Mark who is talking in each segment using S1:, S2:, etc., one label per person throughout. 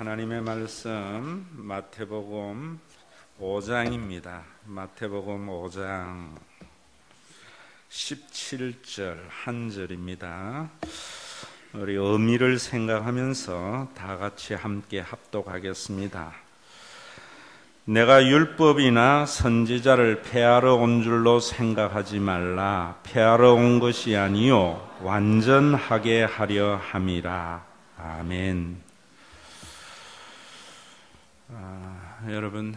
S1: 하나님의 말씀 마태복음 5장입니다. 마태복음 5장 17절 한 절입니다. 우리 의미를 생각하면서 다 같이 함께 합독하겠습니다. 내가 율법이나 선지자를 폐하러 온 줄로 생각하지 말라. 폐하러 온 것이 아니요 완전하게 하려 함이라. 아멘. 여러분,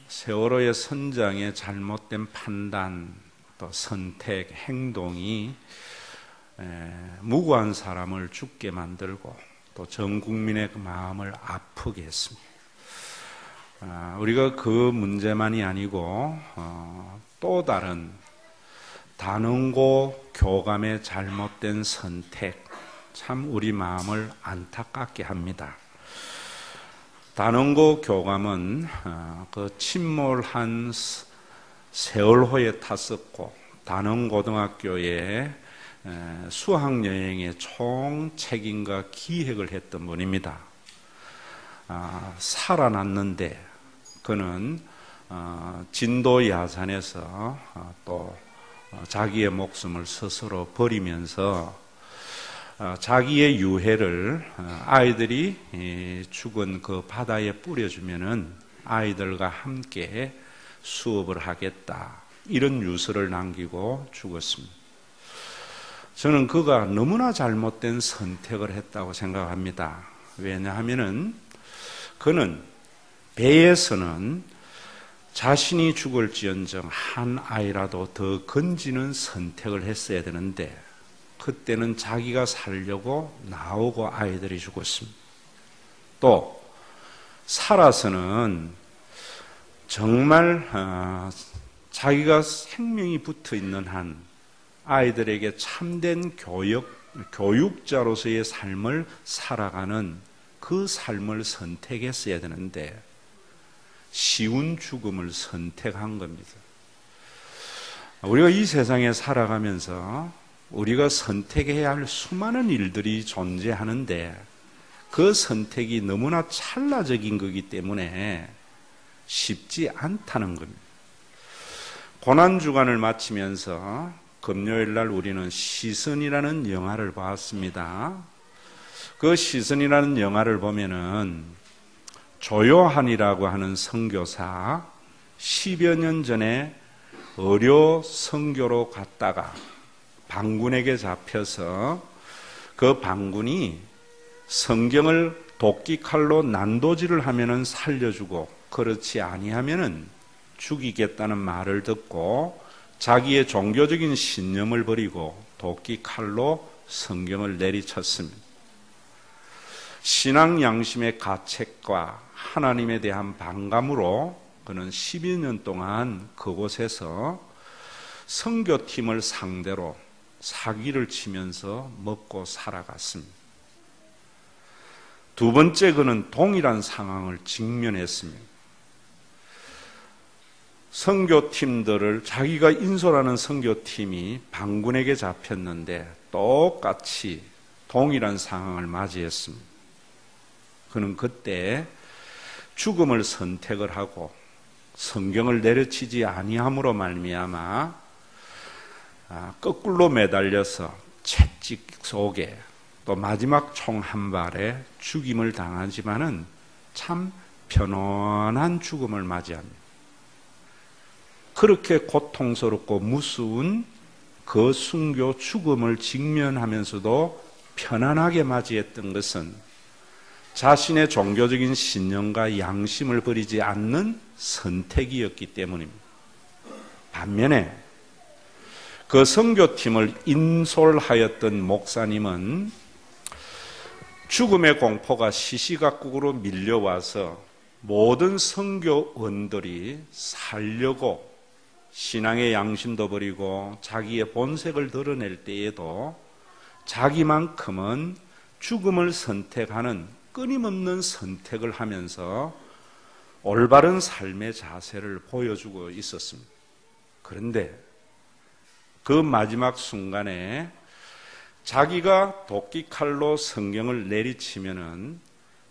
S1: 세월호의 선장의 잘못된 판단, 또 선택, 행동이 무고한 사람을 죽게 만들고 또 전 국민의 그 마음을 아프게 했습니다. 우리가 그 문제만이 아니고 또 다른 단언고 교감의 잘못된 선택, 참 우리 마음을 안타깝게 합니다. 단언고 교감은 그 침몰한 세월호에 탔었고 단언고등학교에 수학여행의 총 책임과 기획을 했던 분입니다. 살아났는데 그는 진도 야산에서 또 자기의 목숨을 스스로 버리면서 자기의 유해를 아이들이 죽은 그 바다에 뿌려주면은 아이들과 함께 수업을 하겠다, 이런 유서를 남기고 죽었습니다. 저는 그가 너무나 잘못된 선택을 했다고 생각합니다. 왜냐하면은 그는 배에서는 자신이 죽을지언정 한 아이라도 더 건지는 선택을 했어야 되는데 그때는 자기가 살려고 나오고 아이들이 죽었습니다. 또 살아서는 정말 자기가 생명이 붙어 있는 한 아이들에게 참된 교육자로서의 삶을 살아가는 그 삶을 선택했어야 되는데 쉬운 죽음을 선택한 겁니다. 우리가 이 세상에 살아가면서 우리가 선택해야 할 수많은 일들이 존재하는데 그 선택이 너무나 찰나적인 거기 때문에 쉽지 않다는 겁니다. 고난주간을 마치면서 금요일날 우리는 시선이라는 영화를 봤습니다. 그 시선이라는 영화를 보면은 조요한이라고 하는 선교사 10여 년 전에 의료 선교로 갔다가 반군에게 잡혀서 그 반군이 성경을 도끼칼로 난도질을 하면은 살려주고 그렇지 아니하면은 죽이겠다는 말을 듣고 자기의 종교적인 신념을 버리고 도끼칼로 성경을 내리쳤습니다. 신앙 양심의 가책과 하나님에 대한 반감으로 그는 12년 동안 그곳에서 선교팀을 상대로 사기를 치면서 먹고 살아갔습니다. 두 번째, 그는 동일한 상황을 직면했습니다. 선교팀들을, 자기가 인솔하는 선교팀이 반군에게 잡혔는데 똑같이 동일한 상황을 맞이했습니다. 그는 그때 죽음을 선택을 하고 성경을 내려치지 아니함으로 말미암아 거꾸로 매달려서 채찍 속에 또 마지막 총 한 발에 죽임을 당하지만은 참 편안한 죽음을 맞이합니다. 그렇게 고통스럽고 무서운 그 순교 죽음을 직면하면서도 편안하게 맞이했던 것은 자신의 종교적인 신념과 양심을 버리지 않는 선택이었기 때문입니다. 반면에 그 선교팀을 인솔하였던 목사님은 죽음의 공포가 시시각각으로 밀려와서 모든 선교원들이 살려고 신앙의 양심도 버리고 자기의 본색을 드러낼 때에도 자기만큼은 죽음을 선택하는 끊임없는 선택을 하면서 올바른 삶의 자세를 보여주고 있었습니다. 그런데 그 마지막 순간에 자기가 도끼칼로 성경을 내리치면은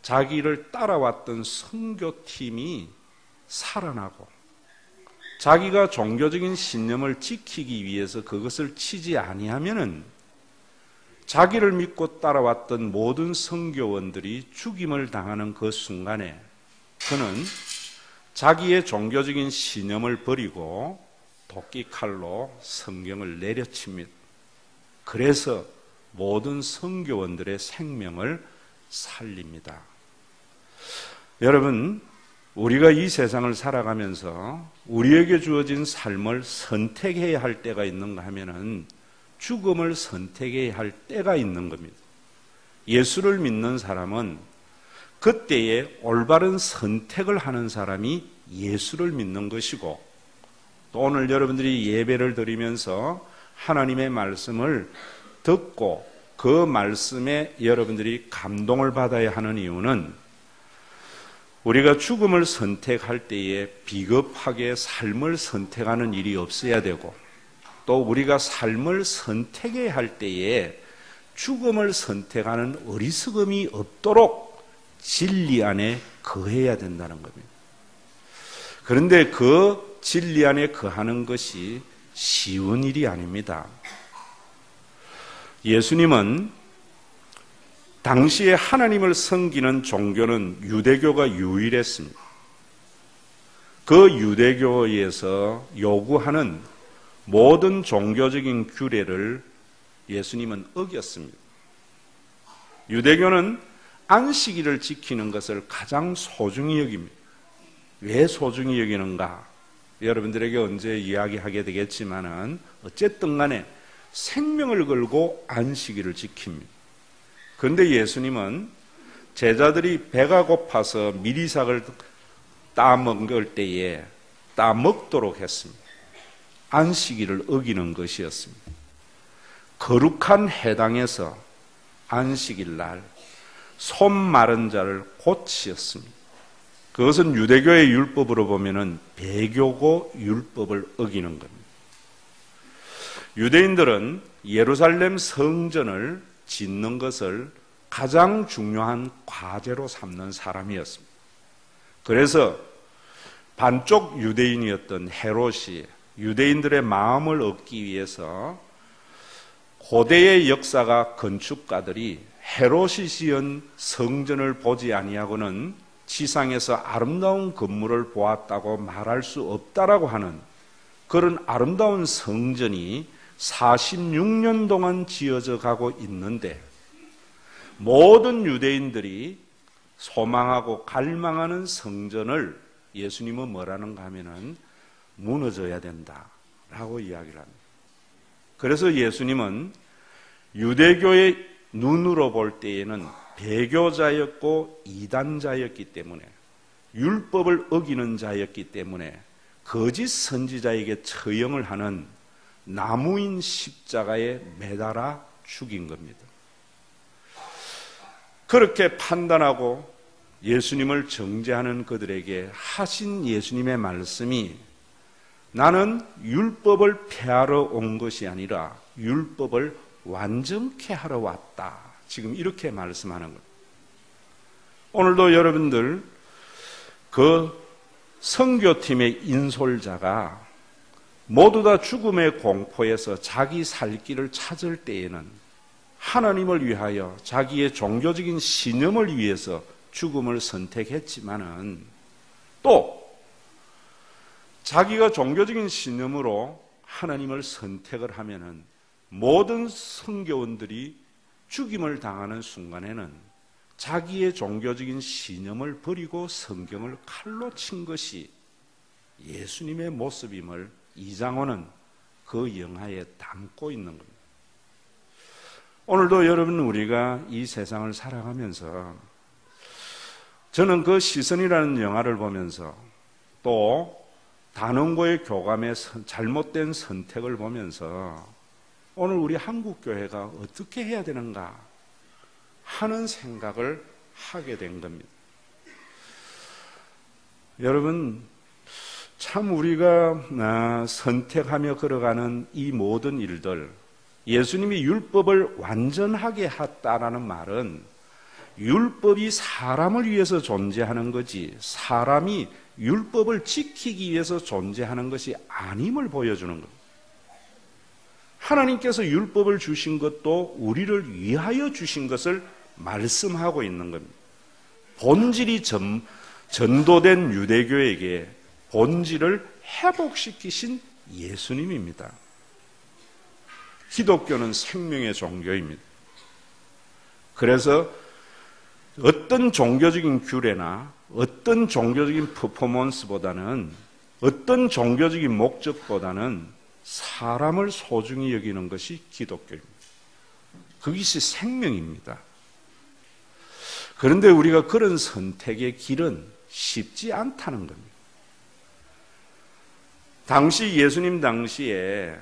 S1: 자기를 따라왔던 선교팀이 살아나고 자기가 종교적인 신념을 지키기 위해서 그것을 치지 아니하면은 자기를 믿고 따라왔던 모든 선교원들이 죽임을 당하는 그 순간에 그는 자기의 종교적인 신념을 버리고 도끼칼로 성경을 내려칩니다. 그래서 모든 선교원들의 생명을 살립니다. 여러분, 우리가 이 세상을 살아가면서 우리에게 주어진 삶을 선택해야 할 때가 있는가 하면은 죽음을 선택해야 할 때가 있는 겁니다. 예수를 믿는 사람은 그때에 올바른 선택을 하는 사람이 예수를 믿는 것이고, 또 오늘 여러분들이 예배를 드리면서 하나님의 말씀을 듣고 그 말씀에 여러분들이 감동을 받아야 하는 이유는 우리가 죽음을 선택할 때에 비겁하게 삶을 선택하는 일이 없어야 되고, 또 우리가 삶을 선택해야 할 때에 죽음을 선택하는 어리석음이 없도록 진리 안에 거해야 된다는 겁니다. 그런데 그 진리 안에 거하는 것이 쉬운 일이 아닙니다. 예수님은 당시에 하나님을 섬기는 종교는 유대교가 유일했습니다. 그 유대교에서 요구하는 모든 종교적인 규례를 예수님은 어겼습니다. 유대교는 안식일을 지키는 것을 가장 소중히 여깁니다. 왜 소중히 여기는가? 여러분들에게 언제 이야기하게 되겠지만은 어쨌든 간에 생명을 걸고 안식일을 지킵니다. 그런데 예수님은 제자들이 배가 고파서 미리삭을 따먹을 때에 따먹도록 했습니다. 안식일을 어기는 것이었습니다. 거룩한 회당에서 안식일 날 손 마른 자를 고치었습니다. 그것은 유대교의 율법으로 보면은 배교고 율법을 어기는 겁니다. 유대인들은 예루살렘 성전을 짓는 것을 가장 중요한 과제로 삼는 사람이었습니다. 그래서 반쪽 유대인이었던 헤롯이 유대인들의 마음을 얻기 위해서 고대의 역사가 건축가들이 헤롯이 지은 성전을 보지 아니하고는 지상에서 아름다운 건물을 보았다고 말할 수 없다라고 하는 그런 아름다운 성전이 46년 동안 지어져 가고 있는데, 모든 유대인들이 소망하고 갈망하는 성전을 예수님은 뭐라는가 하면은 무너져야 된다라고 이야기를 합니다. 그래서 예수님은 유대교의 눈으로 볼 때에는 배교자였고 이단자였기 때문에, 율법을 어기는 자였기 때문에 거짓 선지자에게 처형을 하는 나무인 십자가에 매달아 죽인 겁니다. 그렇게 판단하고 예수님을 정죄하는 그들에게 하신 예수님의 말씀이, 나는 율법을 폐하러 온 것이 아니라 율법을 완전케 하러 왔다. 지금 이렇게 말씀하는 것. 오늘도 여러분들 그 선교팀의 인솔자가 모두 다 죽음의 공포에서 자기 살 길을 찾을 때에는 하나님을 위하여 자기의 종교적인 신념을 위해서 죽음을 선택했지만은, 또 자기가 종교적인 신념으로 하나님을 선택을 하면은 모든 선교원들이 죽임을 당하는 순간에는 자기의 종교적인 신념을 버리고 성경을 칼로 친 것이 예수님의 모습임을 이장호는 그 영화에 담고 있는 겁니다. 오늘도 여러분, 우리가 이 세상을 살아가면서 저는 그 시선이라는 영화를 보면서, 또 단원고의 교감의 잘못된 선택을 보면서 오늘 우리 한국교회가 어떻게 해야 되는가 하는 생각을 하게 된 겁니다. 여러분, 참 우리가 선택하며 걸어가는 이 모든 일들, 예수님이 율법을 완전하게 했다라는 말은 율법이 사람을 위해서 존재하는 거지 사람이 율법을 지키기 위해서 존재하는 것이 아님을 보여주는 겁니다. 하나님께서 율법을 주신 것도 우리를 위하여 주신 것을 말씀하고 있는 겁니다. 본질이 전도된 유대교에게 본질을 회복시키신 예수님입니다. 기독교는 생명의 종교입니다. 그래서 어떤 종교적인 규례나 어떤 종교적인 퍼포먼스보다는 어떤 종교적인 목적보다는 사람을 소중히 여기는 것이 기독교입니다. 그것이 생명입니다. 그런데 우리가 그런 선택의 길은 쉽지 않다는 겁니다. 당시 예수님 당시에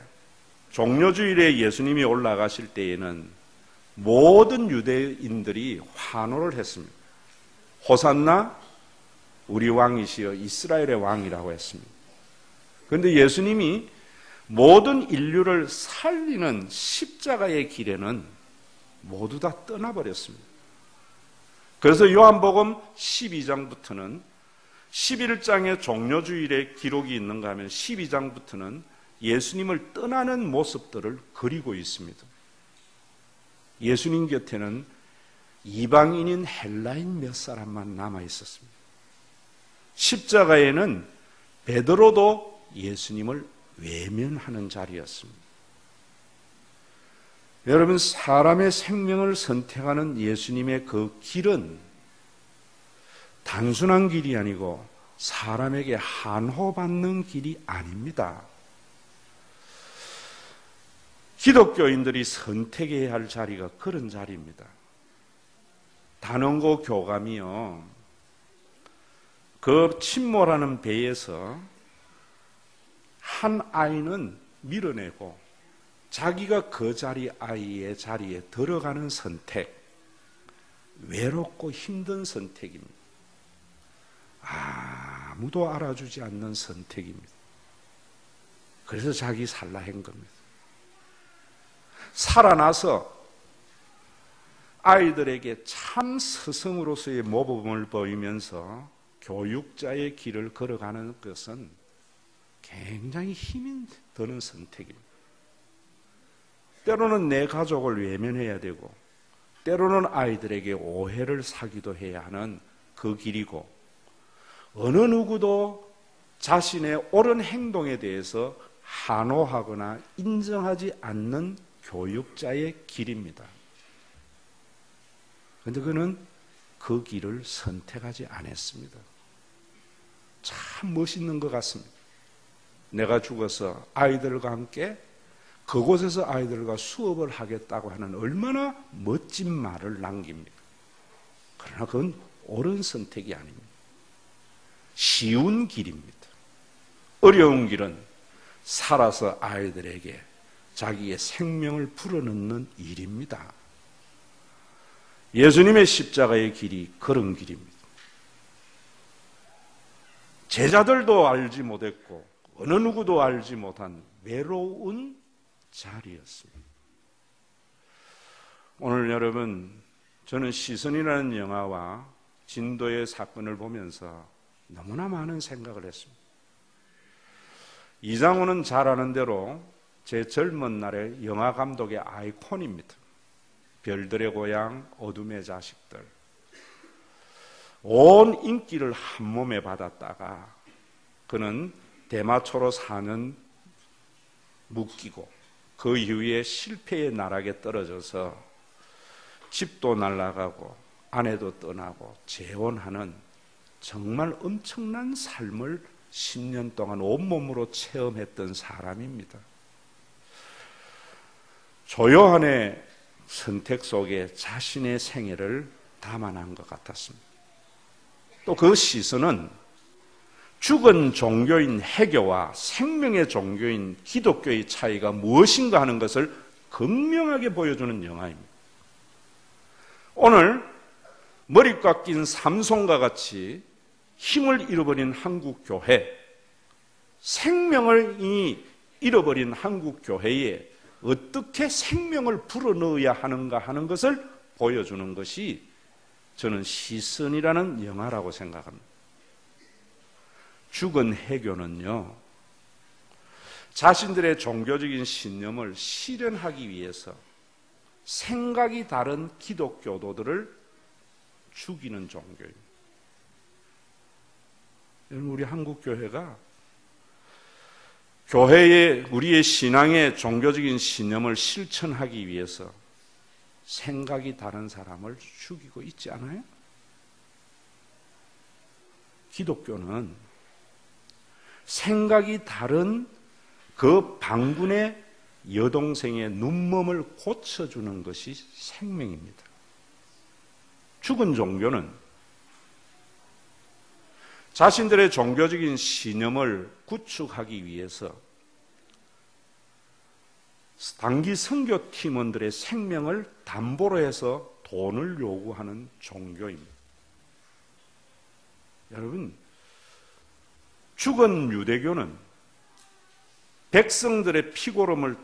S1: 종려주일에 예수님이 올라가실 때에는 모든 유대인들이 환호를 했습니다. 호산나 우리 왕이시여 이스라엘의 왕이라고 했습니다. 그런데 예수님이 모든 인류를 살리는 십자가의 길에는 모두 다 떠나버렸습니다. 그래서 요한복음 12장부터는 11장의 종려주일의 기록이 있는가 하면 12장부터는 예수님을 떠나는 모습들을 그리고 있습니다. 예수님 곁에는 이방인인 헬라인 몇 사람만 남아 있었습니다. 십자가에는 베드로도 예수님을 외면하는 자리였습니다. 여러분, 사람의 생명을 선택하는 예수님의 그 길은 단순한 길이 아니고 사람에게 한호받는 길이 아닙니다. 기독교인들이 선택해야 할 자리가 그런 자리입니다. 단원고 교감이요, 그 침몰하는 배에서 한 아이는 밀어내고 자기가 그 아이의 자리에 들어가는 선택, 외롭고 힘든 선택입니다. 아무도 알아주지 않는 선택입니다. 그래서 자기 살라 한 겁니다. 살아나서 아이들에게 참 스승으로서의 모범을 보이면서 교육자의 길을 걸어가는 것은 굉장히 힘이 드는 선택입니다. 때로는 내 가족을 외면해야 되고 때로는 아이들에게 오해를 사기도 해야 하는 그 길이고, 어느 누구도 자신의 옳은 행동에 대해서 한호하거나 인정하지 않는 교육자의 길입니다. 그런데 그는 그 길을 선택하지 않았습니다. 참 멋있는 것 같습니다. 내가 죽어서 아이들과 함께 그곳에서 아이들과 수업을 하겠다고 하는 얼마나 멋진 말을 남깁니다. 그러나 그건 옳은 선택이 아닙니다. 쉬운 길입니다. 어려운 길은 살아서 아이들에게 자기의 생명을 불어넣는 일입니다. 예수님의 십자가의 길이 그런 길입니다. 제자들도 알지 못했고 어느 누구도 알지 못한 외로운 자리였습니다. 오늘 여러분, 저는 시선이라는 영화와 진도의 사건을 보면서 너무나 많은 생각을 했습니다. 이장훈은 잘 아는 대로 제 젊은 날의 영화 감독의 아이콘입니다. 별들의 고향, 어둠의 자식들. 온 인기를 한 몸에 받았다가 그는 대마초로 4년 묶이고 그 이후에 실패의 나락에 떨어져서 집도 날아가고 아내도 떠나고 재혼하는 정말 엄청난 삶을 10년 동안 온몸으로 체험했던 사람입니다. 조요한의 선택 속에 자신의 생애를 담아낸 것 같았습니다. 또 그 시선은 죽은 종교인 해교와 생명의 종교인 기독교의 차이가 무엇인가 하는 것을 극명하게 보여주는 영화입니다. 오늘 머리 깎인 삼손과 같이 힘을 잃어버린 한국교회, 생명을 잃어버린 한국교회에 어떻게 생명을 불어넣어야 하는가 하는 것을 보여주는 것이 저는 시선이라는 영화라고 생각합니다. 죽은 해교는요, 자신들의 종교적인 신념을 실현하기 위해서 생각이 다른 기독교도들을 죽이는 종교입니다. 우리 한국교회가 교회의 우리의 신앙의 종교적인 신념을 실천하기 위해서 생각이 다른 사람을 죽이고 있지 않아요? 기독교는 생각이 다른 그 방군의 여동생의 눈먼을 고쳐주는 것이 생명입니다. 죽은 종교는 자신들의 종교적인 신념을 구축하기 위해서 단기 선교 팀원들의 생명을 담보로 해서 돈을 요구하는 종교입니다. 여러분, 죽은 유대교는 백성들의 피고름을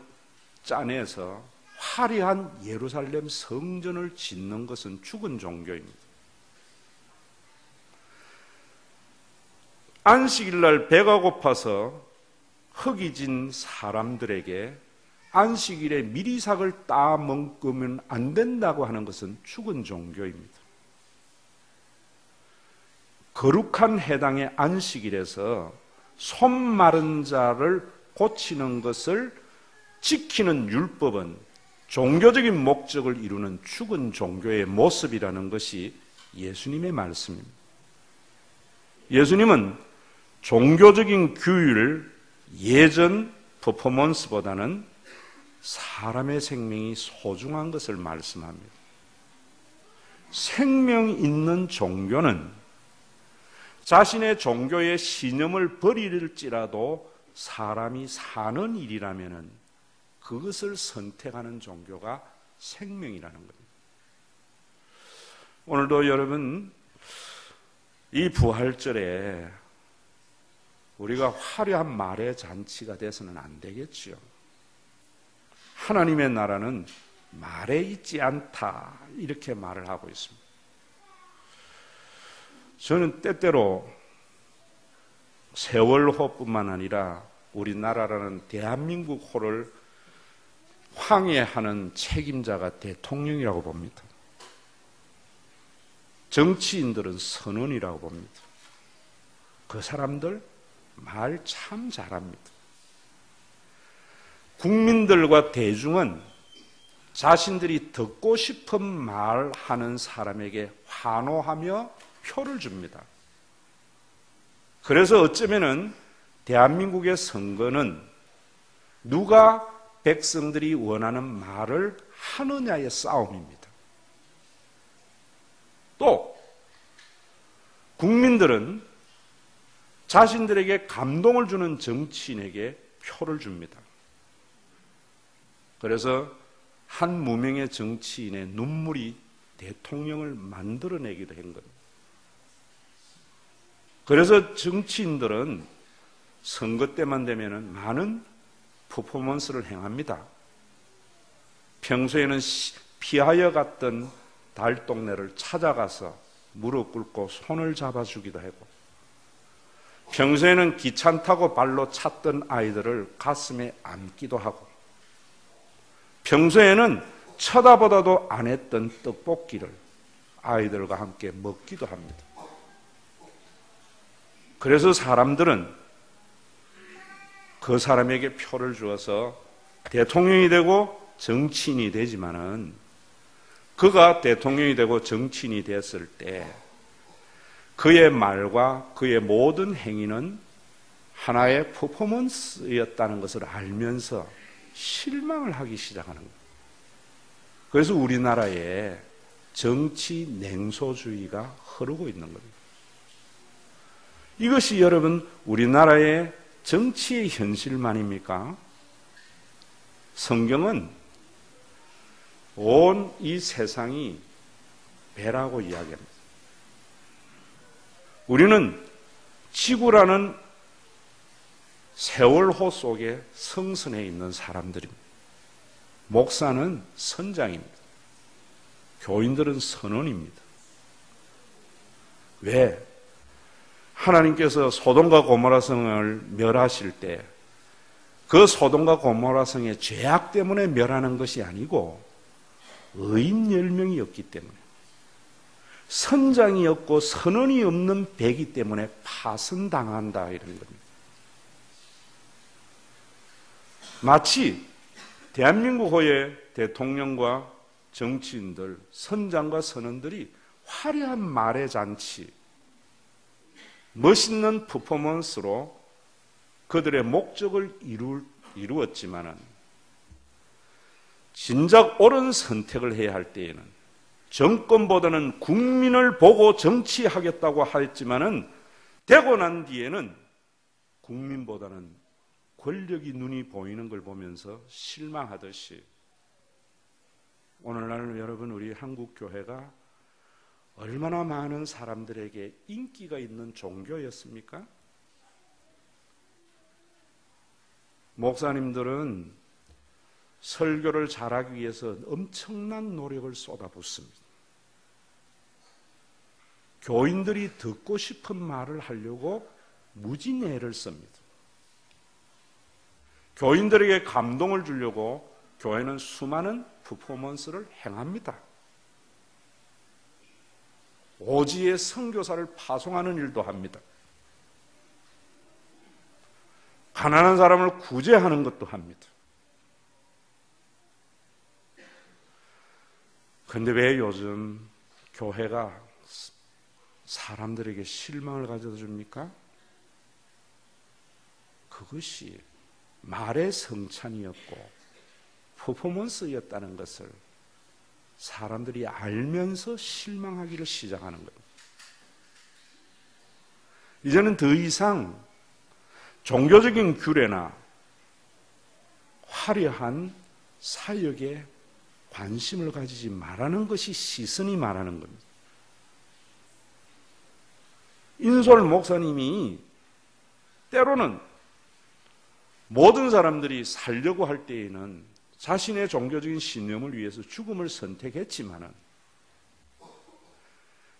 S1: 짜내서 화려한 예루살렘 성전을 짓는 것은 죽은 종교입니다. 안식일날 배가 고파서 허기진 사람들에게 안식일에 미리삭을 따먹으면 안 된다고 하는 것은 죽은 종교입니다. 거룩한 해당의 안식일에서 손 마른 자를 고치는 것을 지키는 율법은 종교적인 목적을 이루는 죽은 종교의 모습이라는 것이 예수님의 말씀입니다. 예수님은 종교적인 규율, 예전 퍼포먼스보다는 사람의 생명이 소중한 것을 말씀합니다. 생명 있는 종교는 자신의 종교의 신념을 버릴지라도 사람이 사는 일이라면 그것을 선택하는 종교가 생명이라는 겁니다. 오늘도 여러분, 이 부활절에 우리가 화려한 말의 잔치가 돼서는 안 되겠지요. 하나님의 나라는 말에 있지 않다, 이렇게 말을 하고 있습니다. 저는 때때로 세월호뿐만 아니라 우리나라라는 대한민국 호를 황해하는 책임자가 대통령이라고 봅니다. 정치인들은 선원이라고 봅니다. 그 사람들 말 참 잘합니다. 국민들과 대중은 자신들이 듣고 싶은 말 하는 사람에게 환호하며 표를 줍니다. 그래서 어쩌면은 대한민국의 선거는 누가 백성들이 원하는 말을 하느냐의 싸움입니다. 또 국민들은 자신들에게 감동을 주는 정치인에게 표를 줍니다. 그래서 한 무명의 정치인의 눈물이 대통령을 만들어내기도 한 겁니다. 그래서 정치인들은 선거 때만 되면 많은 퍼포먼스를 행합니다. 평소에는 피하여 갔던 달동네를 찾아가서 무릎 꿇고 손을 잡아주기도 하고, 평소에는 기차 타고 발로 찼던 아이들을 가슴에 안기도 하고, 평소에는 쳐다보다도 안 했던 떡볶이를 아이들과 함께 먹기도 합니다. 그래서 사람들은 그 사람에게 표를 주어서 대통령이 되고 정치인이 되지만은, 그가 대통령이 되고 정치인이 됐을 때 그의 말과 그의 모든 행위는 하나의 퍼포먼스였다는 것을 알면서 실망을 하기 시작하는 거예요. 그래서 우리나라에 정치 냉소주의가 흐르고 있는 겁니다. 이것이 여러분 우리나라의 정치의 현실만입니까? 성경은 온 이 세상이 배라고 이야기합니다. 우리는 지구라는 세월호 속에 성선해 있는 사람들입니다. 목사는 선장입니다. 교인들은 선원입니다. 왜? 하나님께서 소돔과 고모라 성을 멸하실 때 그 소돔과 고모라 성의 죄악 때문에 멸하는 것이 아니고 의인 10명이었기 때문에, 선장이 없고 선원이 없는 배기 때문에 파선당한다 이런 겁니다. 마치 대한민국의 대통령과 정치인들, 선장과 선원들이 화려한 말의 잔치, 멋있는 퍼포먼스로 그들의 목적을 이루었지만은 진작 옳은 선택을 해야 할 때에는 정권보다는 국민을 보고 정치하겠다고 했지만은 되고 난 뒤에는 국민보다는 권력이 눈이 보이는 걸 보면서 실망하듯이 오늘날 여러분 우리 한국 교회가 얼마나 많은 사람들에게 인기가 있는 종교였습니까? 목사님들은 설교를 잘하기 위해서 엄청난 노력을 쏟아붓습니다. 교인들이 듣고 싶은 말을 하려고 무진 애를 씁니다. 교인들에게 감동을 주려고 교회는 수많은 퍼포먼스를 행합니다. 오지의 선교사를 파송하는 일도 합니다. 가난한 사람을 구제하는 것도 합니다. 그런데 왜 요즘 교회가 사람들에게 실망을 가져다 줍니까? 그것이 말의 성찬이었고 퍼포먼스였다는 것을 사람들이 알면서 실망하기를 시작하는 거예요. 이제는 더 이상 종교적인 규례나 화려한 사역에 관심을 가지지 말라는 것이 시선이 말하는 겁니다. 인솔 목사님이 때로는 모든 사람들이 살려고 할 때에는 자신의 종교적인 신념을 위해서 죽음을 선택했지만은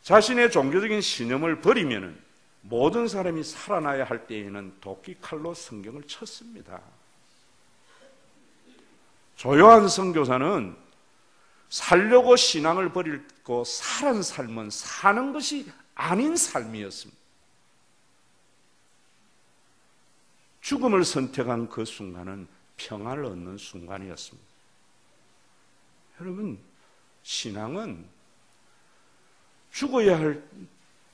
S1: 자신의 종교적인 신념을 버리면은 모든 사람이 살아나야 할 때에는 도끼칼로 성경을 쳤습니다. 조요한 선교사는 살려고 신앙을 버리고 살은 삶은 사는 것이 아닌 삶이었습니다. 죽음을 선택한 그 순간은 평안을 얻는 순간이었습니다. 여러분, 신앙은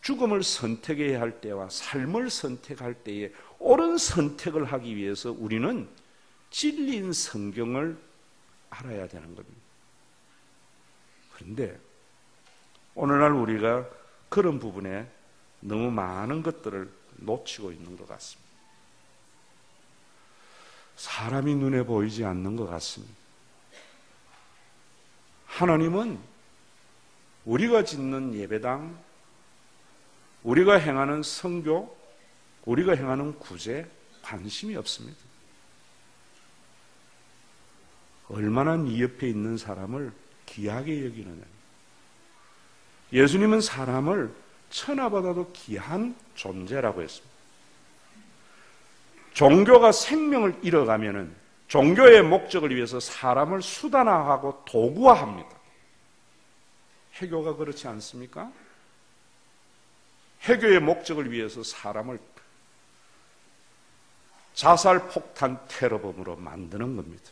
S1: 죽음을 선택해야 할 때와 삶을 선택할 때에 옳은 선택을 하기 위해서 우리는 진리인 성경을 알아야 되는 겁니다. 그런데 오늘날 우리가 그런 부분에 너무 많은 것들을 놓치고 있는 것 같습니다. 사람이 눈에 보이지 않는 것 같습니다. 하나님은 우리가 짓는 예배당, 우리가 행하는 선교, 우리가 행하는 구제 관심이 없습니다. 얼마나 네 옆에 있는 사람을 귀하게 여기느냐. 예수님은 사람을 천하보다도 귀한 존재라고 했습니다. 종교가 생명을 잃어가면은 종교의 목적을 위해서 사람을 수단화하고 도구화합니다. 해교가 그렇지 않습니까? 해교의 목적을 위해서 사람을 자살 폭탄 테러범으로 만드는 겁니다.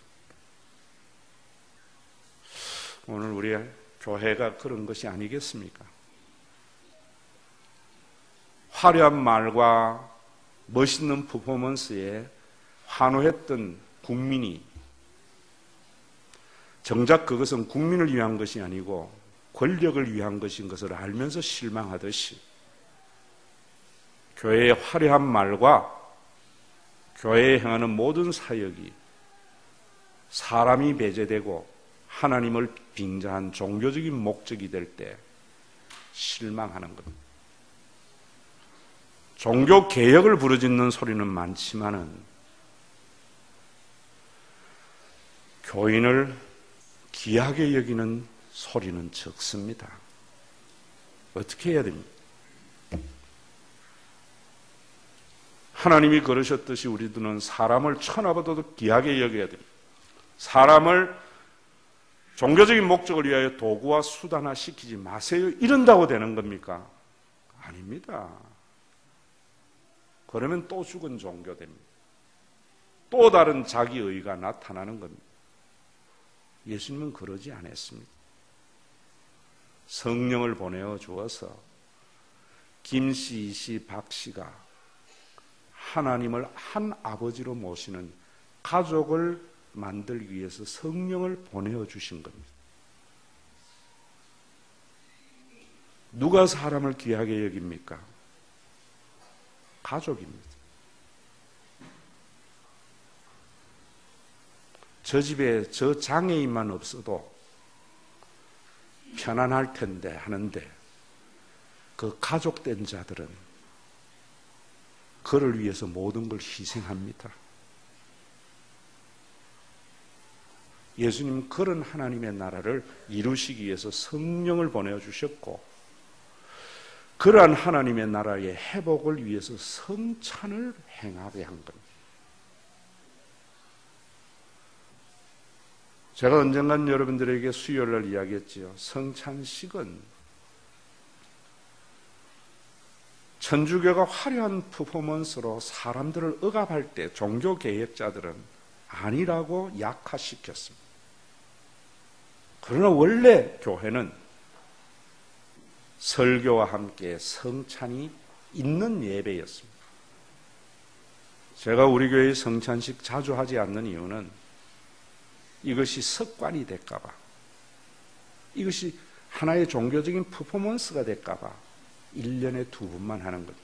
S1: 오늘 우리 교회가 그런 것이 아니겠습니까? 화려한 말과 멋있는 퍼포먼스에 환호했던 국민이 정작 그것은 국민을 위한 것이 아니고 권력을 위한 것인 것을 알면서 실망하듯이 교회의 화려한 말과 교회에 행하는 모든 사역이 사람이 배제되고 하나님을 빙자한 종교적인 목적이 될 때 실망하는 겁니다. 종교 개혁을 부르짖는 소리는 많지만은 교인을 귀하게 여기는 소리는 적습니다. 어떻게 해야 됩니까? 하나님이 그러셨듯이 우리들은 사람을 천하보다도 귀하게 여겨야 됩니다. 사람을 종교적인 목적을 위하여 도구와 수단화 시키지 마세요. 이런다고 되는 겁니까? 아닙니다. 그러면 또 죽은 종교 됩니다. 또 다른 자기의가 나타나는 겁니다. 예수님은 그러지 않았습니다. 성령을 보내어 주어서 김씨, 이씨, 박씨가 하나님을 한 아버지로 모시는 가족을 만들기 위해서 성령을 보내어 주신 겁니다. 누가 사람을 귀하게 여깁니까? 가족입니다. 저 집에 저 장애인만 없어도 편안할 텐데 하는데 그 가족된 자들은 그를 위해서 모든 걸 희생합니다. 예수님 그런 하나님의 나라를 이루시기 위해서 성령을 보내주셨고 그러한 하나님의 나라의 회복을 위해서 성찬을 행하게 한 겁니다. 제가 언젠간 여러분들에게 수요일날 이야기했지요. 성찬식은 천주교가 화려한 퍼포먼스로 사람들을 억압할 때 종교 개혁자들은 아니라고 약화시켰습니다. 그러나 원래 교회는 설교와 함께 성찬이 있는 예배였습니다. 제가 우리 교회의 성찬식 자주 하지 않는 이유는 이것이 습관이 될까봐, 이것이 하나의 종교적인 퍼포먼스가 될까봐 1년에 2번만 하는 거죠.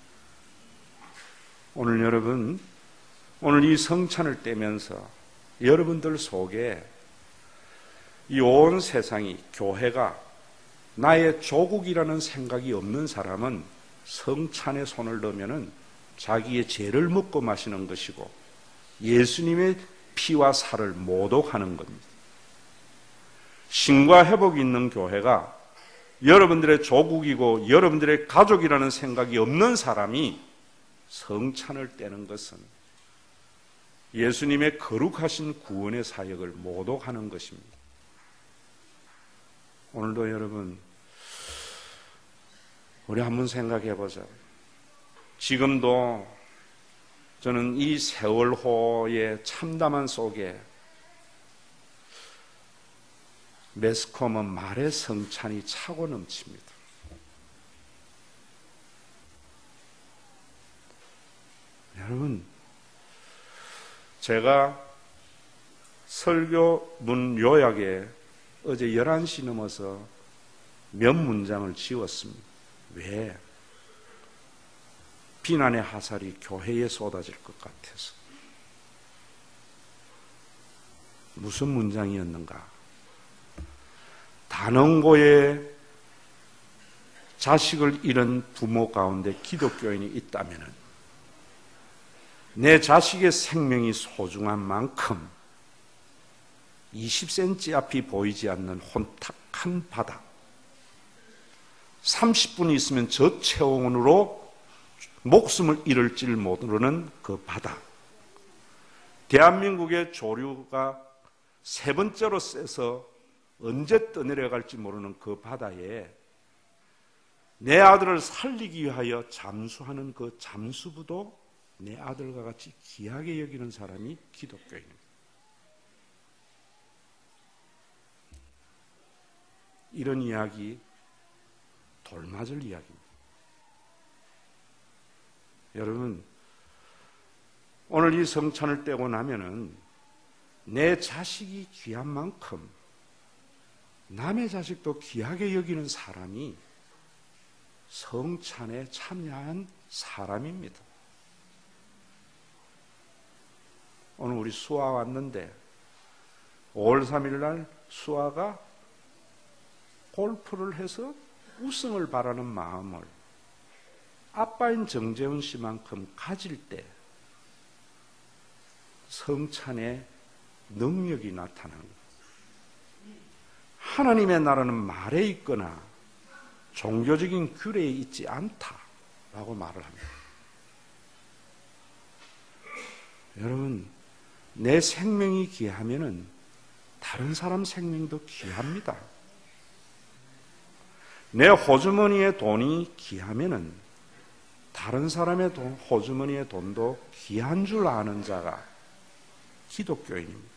S1: 오늘 여러분, 오늘 이 성찬을 떼면서 여러분들 속에 이 온 세상이, 교회가 나의 조국이라는 생각이 없는 사람은 성찬에 손을 넣으면 자기의 죄를 먹고 마시는 것이고 예수님의 피와 살을 모독하는 겁니다. 신과 회복이 있는 교회가 여러분들의 조국이고 여러분들의 가족이라는 생각이 없는 사람이 성찬을 떼는 것은 예수님의 거룩하신 구원의 사역을 모독하는 것입니다. 오늘도 여러분, 우리 한번 생각해 보자. 지금도 저는 이 세월호의 참담한 속에 매스컴은 말의 성찬이 차고 넘칩니다. 여러분, 제가 설교문 요약에 어제 11시 넘어서 몇 문장을 지웠습니다. 왜? 비난의 화살이 교회에 쏟아질 것 같아서. 무슨 문장이었는가? 단원고에 자식을 잃은 부모 가운데 기독교인이 있다면 내 자식의 생명이 소중한 만큼 20cm 앞이 보이지 않는 혼탁한 바다, 30분이 있으면 저체온으로 목숨을 잃을지 모르는 그 바다, 대한민국의 조류가 세 번째로 세서 언제 떠내려갈지 모르는 그 바다에 내 아들을 살리기 위하여 잠수하는 그 잠수부도 내 아들과 같이 귀하게 여기는 사람이 기독교인입니다. 이런 이야기 돌맞을 이야기입니다. 여러분, 오늘 이 성찬을 떼고 나면은 내 자식이 귀한 만큼 남의 자식도 귀하게 여기는 사람이 성찬에 참여한 사람입니다. 오늘 우리 수아 왔는데 5월 3일 날 수아가 골프를 해서 우승을 바라는 마음을 아빠인 정재훈 씨만큼 가질 때 성찬의 능력이 나타나는 거예요. 하나님의 나라는 말에 있거나 종교적인 규례에 있지 않다라고 말을 합니다. 여러분, 내 생명이 귀하면은 다른 사람 생명도 귀합니다. 내 호주머니의 돈이 귀하면은 다른 사람의 호주머니의 돈도 귀한 줄 아는 자가 기독교인입니다.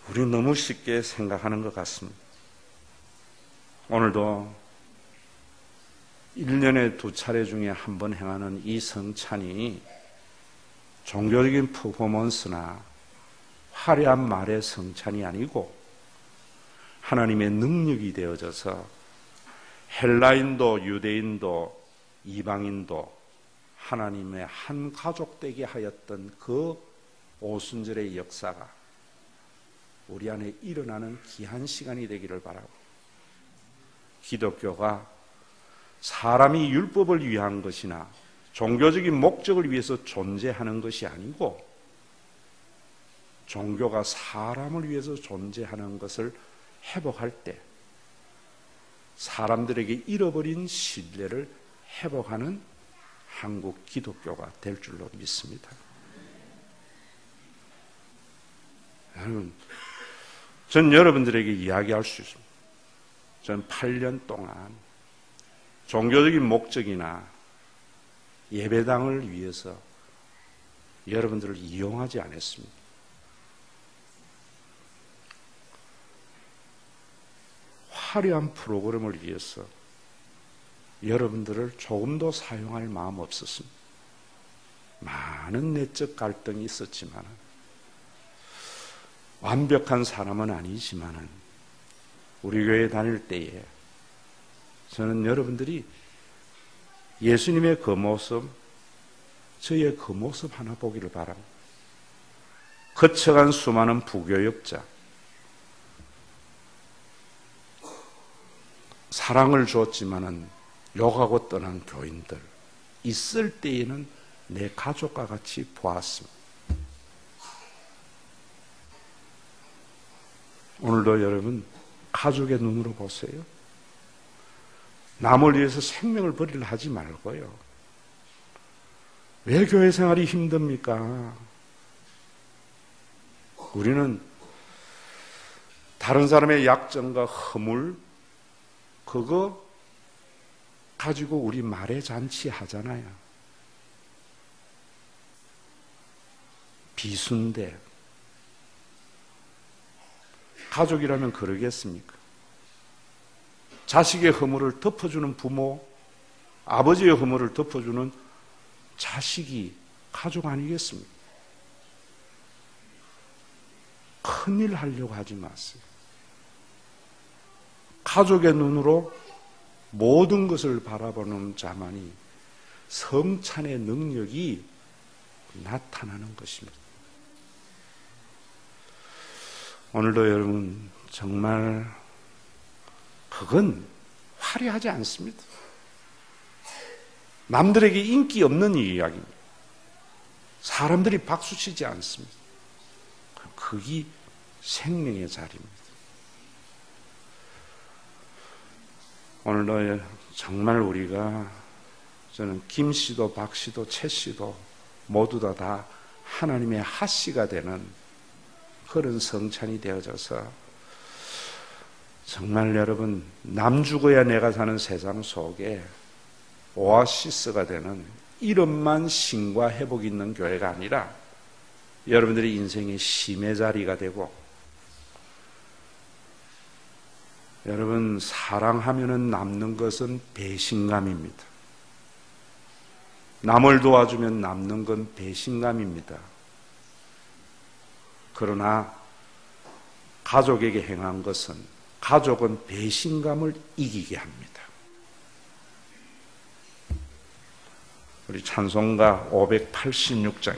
S1: 우리 너무 쉽게 생각하는 것 같습니다. 오늘도 1년에 2차례 중에 한 번 행하는 이 성찬이 종교적인 퍼포먼스나 화려한 말의 성찬이 아니고 하나님의 능력이 되어져서 헬라인도 유대인도 이방인도 하나님의 한 가족 되게 하였던 그 오순절의 역사가 우리 안에 일어나는 귀한 시간이 되기를 바라고, 기독교가 사람이 율법을 위한 것이나 종교적인 목적을 위해서 존재하는 것이 아니고 종교가 사람을 위해서 존재하는 것을 회복할 때 사람들에게 잃어버린 신뢰를 회복하는 한국 기독교가 될 줄로 믿습니다. 여러분, 전 여러분들에게 이야기할 수 있습니다. 전 8년 동안 종교적인 목적이나 예배당을 위해서 여러분들을 이용하지 않았습니다. 화려한 프로그램을 위해서 여러분들을 조금 더 사용할 마음 없었습니다. 많은 내적 갈등이 있었지만, 완벽한 사람은 아니지만 우리 교회 다닐 때에 저는 여러분들이 예수님의 그 모습, 저의 그 모습 하나 보기를 바랍니다. 거쳐간 수많은 부교역자, 사랑을 주었지만은 욕하고 떠난 교인들, 있을 때에는 내 가족과 같이 보았습니다. 오늘도 여러분 가족의 눈으로 보세요. 남을 위해서 생명을 버리려 하지 말고요. 왜 교회 생활이 힘듭니까? 우리는 다른 사람의 약점과 허물, 그거 가지고 우리 말에 잔치 하잖아요. 비순대. 가족이라면 그러겠습니까? 자식의 허물을 덮어주는 부모, 아버지의 허물을 덮어주는 자식이 가족 아니겠습니까? 큰일 하려고 하지 마세요. 가족의 눈으로 모든 것을 바라보는 자만이 성찬의 능력이 나타나는 것입니다. 오늘도 여러분 정말 그건 화려하지 않습니다. 남들에게 인기 없는 이야기입니다. 사람들이 박수치지 않습니다. 그게 생명의 자리입니다. 오늘도 정말 우리가, 저는 김 씨도 박 씨도 최 씨도 모두 다 하나님의 하씨가 되는 그런 성찬이 되어져서 정말 여러분, 남 죽어야 내가 사는 세상 속에 오아시스가 되는 이름만 신과 회복이 있는 교회가 아니라 여러분들의 인생의 심의 자리가 되고, 여러분 사랑하면은 남는 것은 배신감입니다. 남을 도와주면 남는 건 배신감입니다. 그러나 가족에게 행한 것은, 가족은 배신감을 이기게 합니다. 우리 찬송가 586장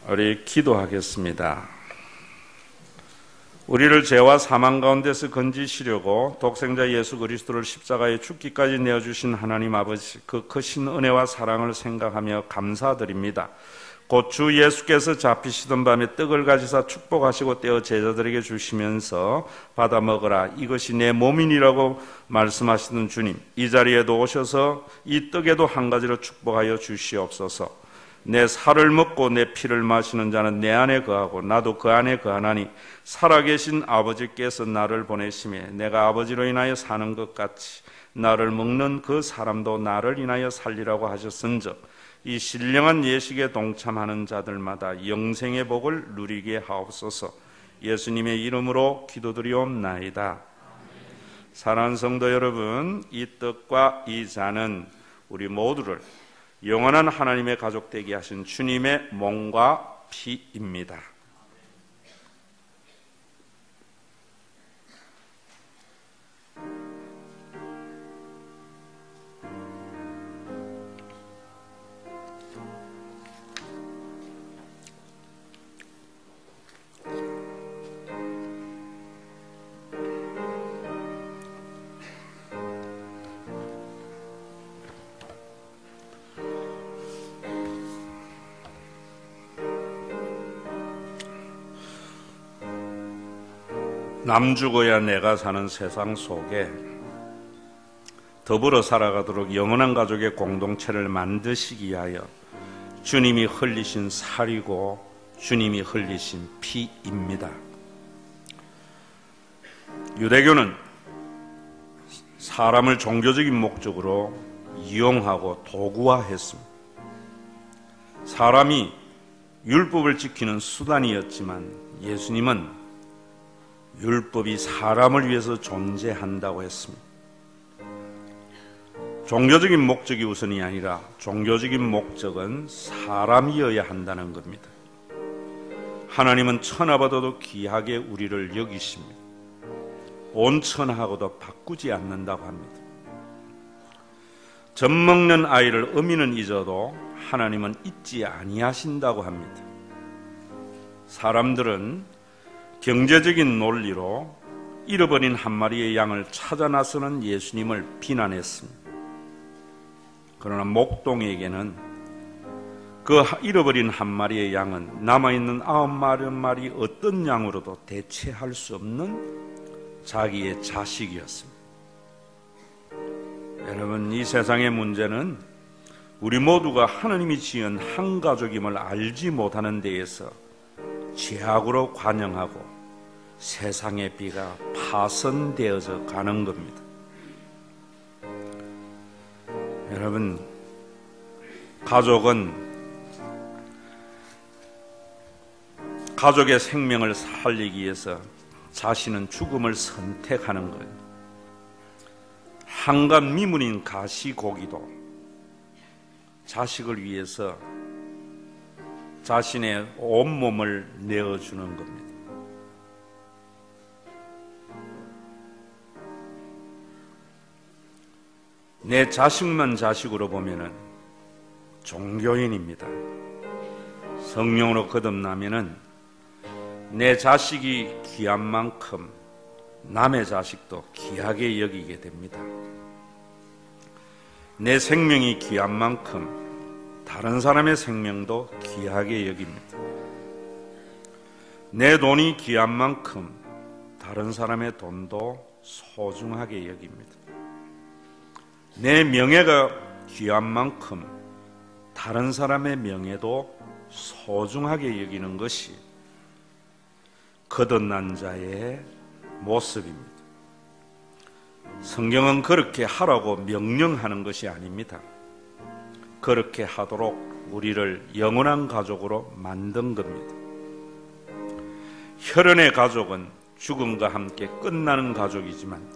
S1: 우리 기도하겠습니다. 우리를 죄와 사망 가운데서 건지시려고 독생자 예수 그리스도를 십자가에 죽기까지 내어주신 하나님 아버지, 그 크신 은혜와 사랑을 생각하며 감사드립니다. 곧 주 예수께서 잡히시던 밤에 떡을 가지사 축복하시고 떼어 제자들에게 주시면서 받아 먹으라 이것이 내 몸이니라고 말씀하시던 주님, 이 자리에도 오셔서 이 떡에도 한 가지로 축복하여 주시옵소서. 내 살을 먹고 내 피를 마시는 자는 내 안에 거하고 나도 그 안에 거하나니 살아계신 아버지께서 나를 보내심에 내가 아버지로 인하여 사는 것 같이 나를 먹는 그 사람도 나를 인하여 살리라고 하셨은즉 이 신령한 예식에 동참하는 자들마다 영생의 복을 누리게 하옵소서. 예수님의 이름으로 기도드리옵나이다. 사랑하는 성도 여러분, 이 떡과 이 잔은 우리 모두를 영원한 하나님의 가족 되게 하신 주님의 몸과 피입니다. 남 죽어야 내가 사는 세상 속에 더불어 살아가도록 영원한 가족의 공동체를 만드시기 위하여 주님이 흘리신 살이고 주님이 흘리신 피입니다. 유대교는 사람을 종교적인 목적으로 이용하고 도구화했습니다. 사람이 율법을 지키는 수단이었지만 예수님은 율법이 사람을 위해서 존재한다고 했습니다. 종교적인 목적이 우선이 아니라 종교적인 목적은 사람이어야 한다는 겁니다. 하나님은 천하보다도 귀하게 우리를 여기십니다. 온 천하하고도 바꾸지 않는다고 합니다. 젖 먹는 아이를 어미는 잊어도 하나님은 잊지 아니하신다고 합니다. 사람들은 경제적인 논리로 잃어버린 한 마리의 양을 찾아 나서는 예수님을 비난했습니다. 그러나 목동에게는 그 잃어버린 한 마리의 양은 남아있는 9마리 어떤 양으로도 대체할 수 없는 자기의 자식이었습니다. 여러분, 이 세상의 문제는 우리 모두가 하나님이 지은 한 가족임을 알지 못하는 데에서 죄악으로 관영하고 세상의 비가 파손되어져 가는 겁니다. 여러분, 가족의 생명을 살리기 위해서 자신은 죽음을 선택하는 거예요. 한간 미문인 가시고기도 자식을 위해서 자신의 온몸을 내어주는 겁니다. 내 자식만 자식으로 보면은 종교인입니다. 성령으로 거듭나면은 내 자식이 귀한 만큼 남의 자식도 귀하게 여기게 됩니다. 내 생명이 귀한 만큼 다른 사람의 생명도 귀하게 여깁니다. 내 돈이 귀한 만큼 다른 사람의 돈도 소중하게 여깁니다. 내 명예가 귀한 만큼 다른 사람의 명예도 소중하게 여기는 것이 거듭난 자의 모습입니다. 성경은 그렇게 하라고 명령하는 것이 아닙니다. 그렇게 하도록 우리를 영원한 가족으로 만든 겁니다. 혈연의 가족은 죽음과 함께 끝나는 가족이지만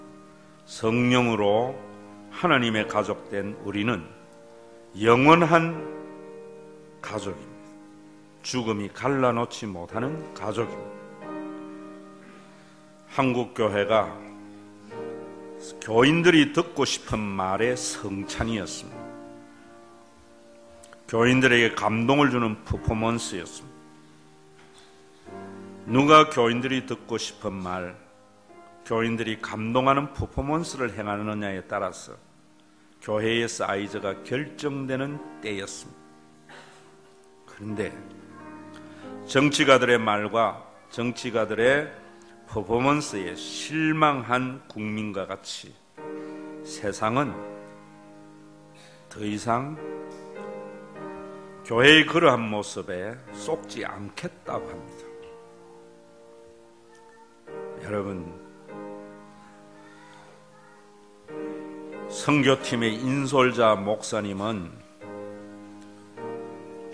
S1: 성령으로 하나님의 가족된 우리는 영원한 가족입니다. 죽음이 갈라놓지 못하는 가족입니다. 한국교회가 교인들이 듣고 싶은 말의 성찬이었습니다. 교인들에게 감동을 주는 퍼포먼스였습니다. 누가 교인들이 듣고 싶은 말, 교인들이 감동하는 퍼포먼스를 행하느냐에 따라서 교회의 사이즈가 결정되는 때였습니다. 그런데 정치가들의 말과 정치가들의 퍼포먼스에 실망한 국민과 같이 세상은 더 이상 교회의 그러한 모습에 속지 않겠다고 합니다. 여러분, 선교팀의 인솔자 목사님은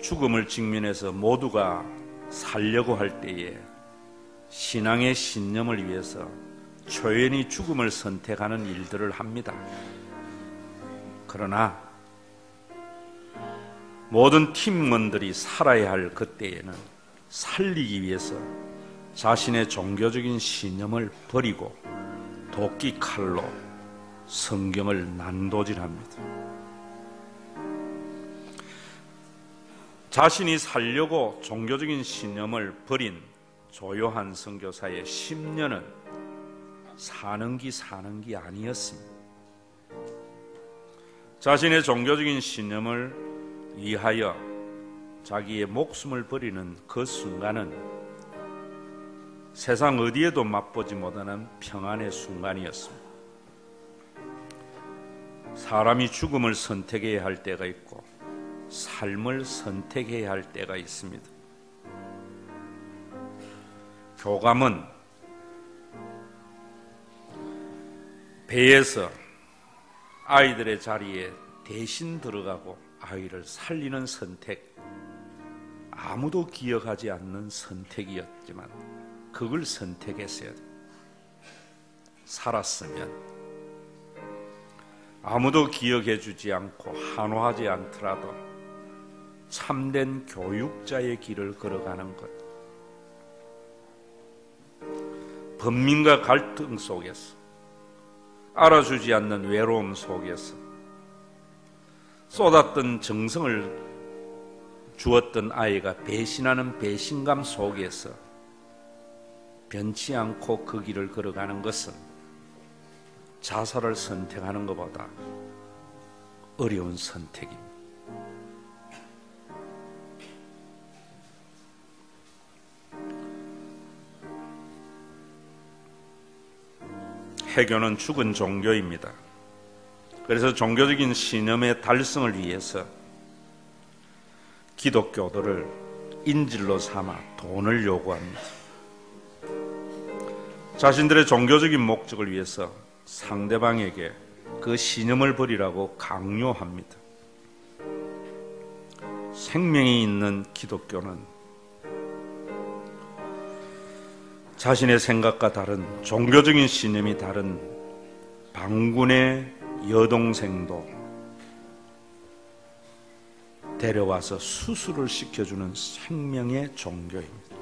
S1: 죽음을 직면해서 모두가 살려고 할 때에 신앙의 신념을 위해서 초연히 죽음을 선택하는 일들을 합니다. 그러나 모든 팀원들이 살아야 할 그때에는 살리기 위해서 자신의 종교적인 신념을 버리고 도끼 칼로 성경을 난도질합니다. 자신이 살려고 종교적인 신념을 버린 조요한 선교사의 10년은 사는 기 아니었습니다. 자신의 종교적인 신념을 위하여 자기의 목숨을 버리는 그 순간은 세상 어디에도 맛보지 못하는 평안의 순간이었습니다. 사람이 죽음을 선택해야 할 때가 있고 삶을 선택해야 할 때가 있습니다. 교감은 배에서 아이들의 자리에 대신 들어가고 아이를 살리는 선택, 아무도 기억하지 않는 선택이었지만 그걸 선택했어야 돼. 살았으면 아무도 기억해 주지 않고 한호하지 않더라도 참된 교육자의 길을 걸어가는 것. 번민과 갈등 속에서, 알아주지 않는 외로움 속에서, 쏟았던 정성을 주었던 아이가 배신하는 배신감 속에서 변치 않고 그 길을 걸어가는 것은 자살을 선택하는 것보다 어려운 선택입니다. 해교는 죽은 종교입니다. 그래서 종교적인 신념의 달성을 위해서 기독교들을 인질로 삼아 돈을 요구합니다. 자신들의 종교적인 목적을 위해서 상대방에게 그 신념을 버리라고 강요합니다. 생명이 있는 기독교는 자신의 생각과 다른 종교적인 신념이 다른 반군의 여동생도 데려와서 수술을 시켜주는 생명의 종교입니다.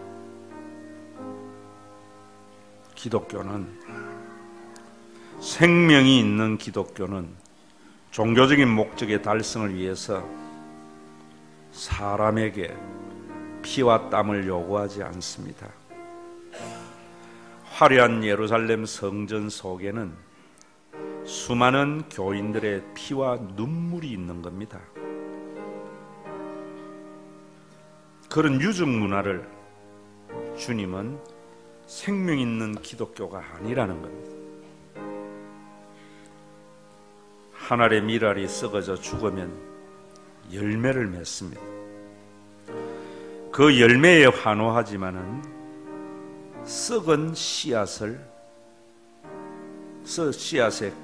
S1: 기독교는, 생명이 있는 기독교는 종교적인 목적의 달성을 위해서 사람에게 피와 땀을 요구하지 않습니다. 화려한 예루살렘 성전 속에는 수많은 교인들의 피와 눈물이 있는 겁니다. 그런 유적 문화를 주님은 생명 있는 기독교가 아니라는 겁니다. 한 알의 밀알이 썩어져 죽으면 열매를 맺습니다. 그 열매에 환호하지만은 썩은 씨앗에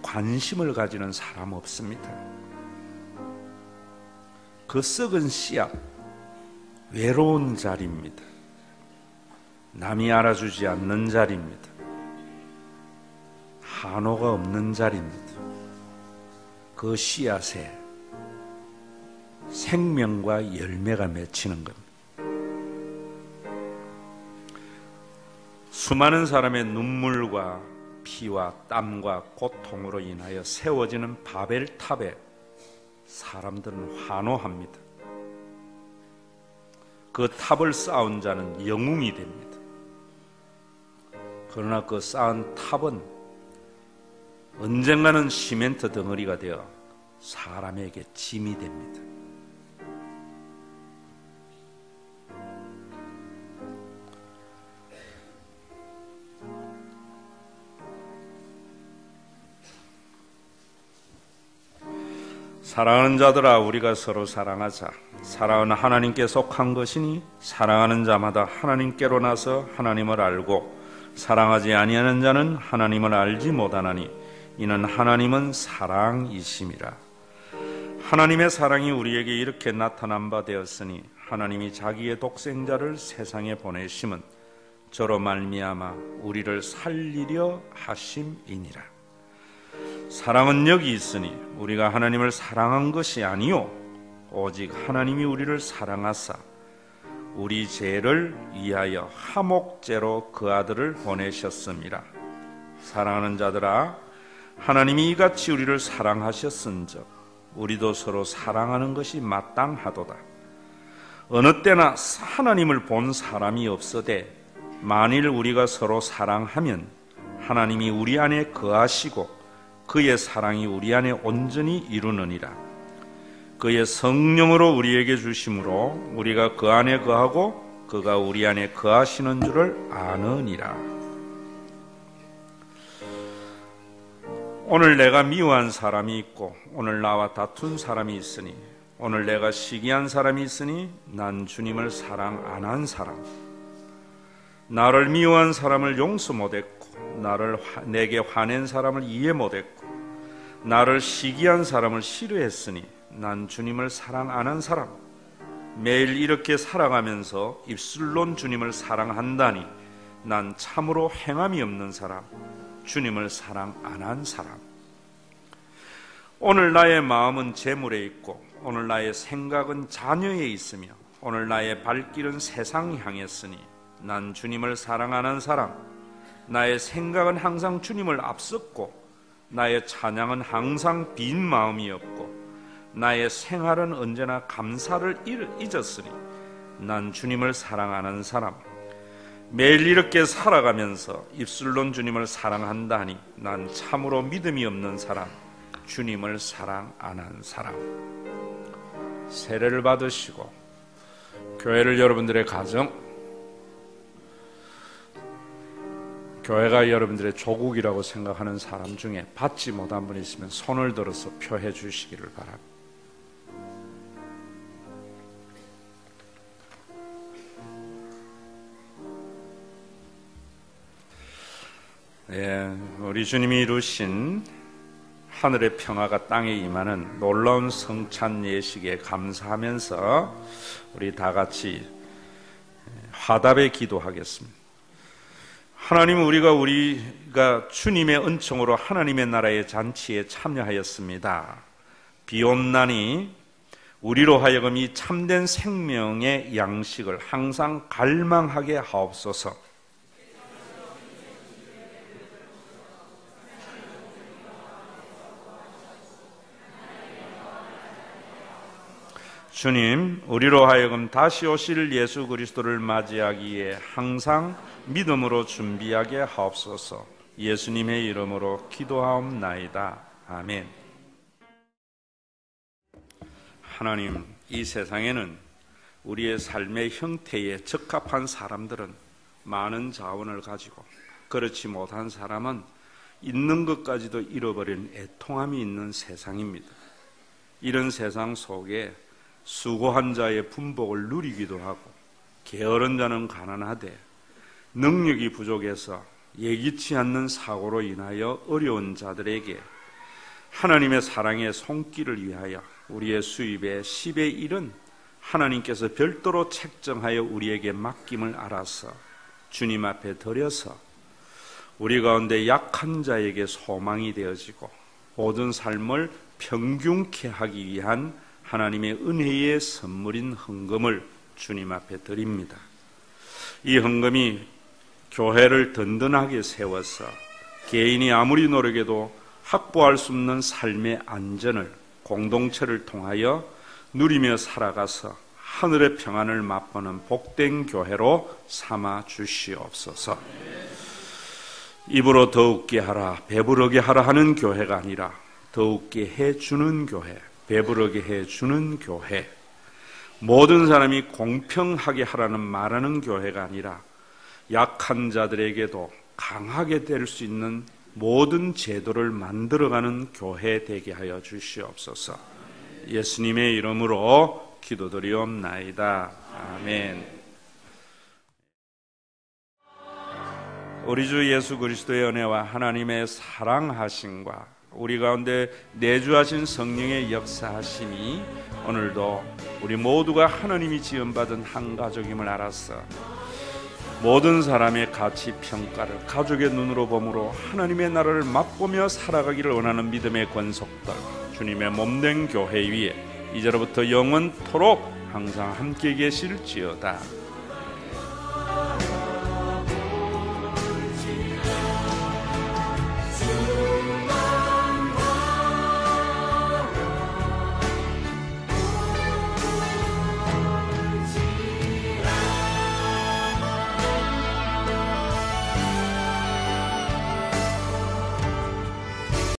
S1: 관심을 가지는 사람 없습니다. 그 썩은 씨앗, 외로운 자리입니다. 남이 알아주지 않는 자리입니다. 한호가 없는 자리입니다. 그 씨앗에 생명과 열매가 맺히는 겁니다. 수많은 사람의 눈물과 피와 땀과 고통으로 인하여 세워지는 바벨탑에 사람들은 환호합니다. 그 탑을 쌓은 자는 영웅이 됩니다. 그러나 그 쌓은 탑은 언젠가는 시멘트 덩어리가 되어 사람에게 짐이 됩니다. 사랑하는 자들아, 우리가 서로 사랑하자. 사랑은 하나님께 속한 것이니 사랑하는 자마다 하나님께로 나서 하나님을 알고 사랑하지 아니하는 자는 하나님을 알지 못하나니 이는 하나님은 사랑이심이라. 하나님의 사랑이 우리에게 이렇게 나타난 바 되었으니 하나님이 자기의 독생자를 세상에 보내심은 저로 말미암아 우리를 살리려 하심이니라. 사랑은 여기 있으니 우리가 하나님을 사랑한 것이 아니요 오직 하나님이 우리를 사랑하사 우리 죄를 위하여 화목제로 그 아들을 보내셨습니다. 사랑하는 자들아, 하나님이 이같이 우리를 사랑하셨은즉 우리도 서로 사랑하는 것이 마땅하도다. 어느 때나 하나님을 본 사람이 없으되 만일 우리가 서로 사랑하면 하나님이 우리 안에 거하시고 그의 사랑이 우리 안에 온전히 이루느니라. 그의 성령으로 우리에게 주심으로 우리가 그 안에 거하고 그가 우리 안에 거하시는 줄을 아느니라. 오늘 내가 미워한 사람이 있고 오늘 나와 다툰 사람이 있으니 오늘 내가 시기한 사람이 있으니 난 주님을 사랑 안 한 사람, 나를 미워한 사람을 용서 못했고 내게 화낸 사람을 이해 못했고 나를 시기한 사람을 싫어했으니 난 주님을 사랑 안 한 사람, 매일 이렇게 살아가면서 입술론 주님을 사랑한다니 난 참으로 행함이 없는 사람, 주님을 사랑 안 한 사람. 오늘 나의 마음은 재물에 있고 오늘 나의 생각은 자녀에 있으며 오늘 나의 발길은 세상 향했으니 난 주님을 사랑 안 한 사람, 나의 생각은 항상 주님을 앞섰고 나의 찬양은 항상 빈 마음이었고 나의 생활은 언제나 감사를 잊었으니 난 주님을 사랑 안 한 사람, 매일 이렇게 살아가면서 입술론 주님을 사랑한다니 난 참으로 믿음이 없는 사람, 주님을 사랑 안 한 사람. 세례를 받으시고 교회를 여러분들의 가정, 교회가 여러분들의 조국이라고 생각하는 사람 중에 받지 못한 분 있으면 손을 들어서 표해 주시기를 바랍니다. 우리 주님이 이루신 하늘의 평화가 땅에 임하는 놀라운 성찬 예식에 감사하면서 우리 다 같이 화답의 기도하겠습니다. 하나님, 우리가 주님의 은총으로 하나님의 나라의 잔치에 참여하였습니다. 비옵나니 우리로 하여금 이 참된 생명의 양식을 항상 갈망하게 하옵소서. 주님, 우리로 하여금 다시 오실 예수 그리스도를 맞이하기에 항상 믿음으로 준비하게 하옵소서. 예수님의 이름으로 기도하옵나이다. 아멘. 하나님, 이 세상에는 우리의 삶의 형태에 적합한 사람들은 많은 자원을 가지고 그렇지 못한 사람은 있는 것까지도 잃어버린 애통함이 있는 세상입니다. 이런 세상 속에 수고한 자의 분복을 누리기도 하고 게으른 자는 가난하되 능력이 부족해서 예기치 않는 사고로 인하여 어려운 자들에게 하나님의 사랑의 손길을 위하여 우리의 수입의 10의 1은 하나님께서 별도로 책정하여 우리에게 맡김을 알아서 주님 앞에 드려서 우리 가운데 약한 자에게 소망이 되어지고 모든 삶을 평균케 하기 위한 하나님의 은혜의 선물인 헌금을 주님 앞에 드립니다. 이 헌금이 교회를 든든하게 세워서 개인이 아무리 노력해도 확보할 수 없는 삶의 안전을 공동체를 통하여 누리며 살아가서 하늘의 평안을 맛보는 복된 교회로 삼아 주시옵소서. 입으로 더욱게 하라, 배부르게 하라 하는 교회가 아니라 더욱게 해주는 교회, 배부르게 해주는 교회, 모든 사람이 공평하게 하라는 말하는 교회가 아니라 약한 자들에게도 강하게 될 수 있는 모든 제도를 만들어가는 교회 되게 하여 주시옵소서. 예수님의 이름으로 기도드리옵나이다. 아멘. 우리 주 예수 그리스도의 은혜와 하나님의 사랑하심과 우리 가운데 내주하신 성령의 역사하심이 오늘도 우리 모두가 하나님이 지음받은 한 가족임을 알아서 모든 사람의 가치 평가를 가족의 눈으로 보므로 하나님의 나라를 맛보며 살아가기를 원하는 믿음의 권속들, 주님의 몸된 교회 위에 이제로부터 영원토록 항상 함께 계실지어다.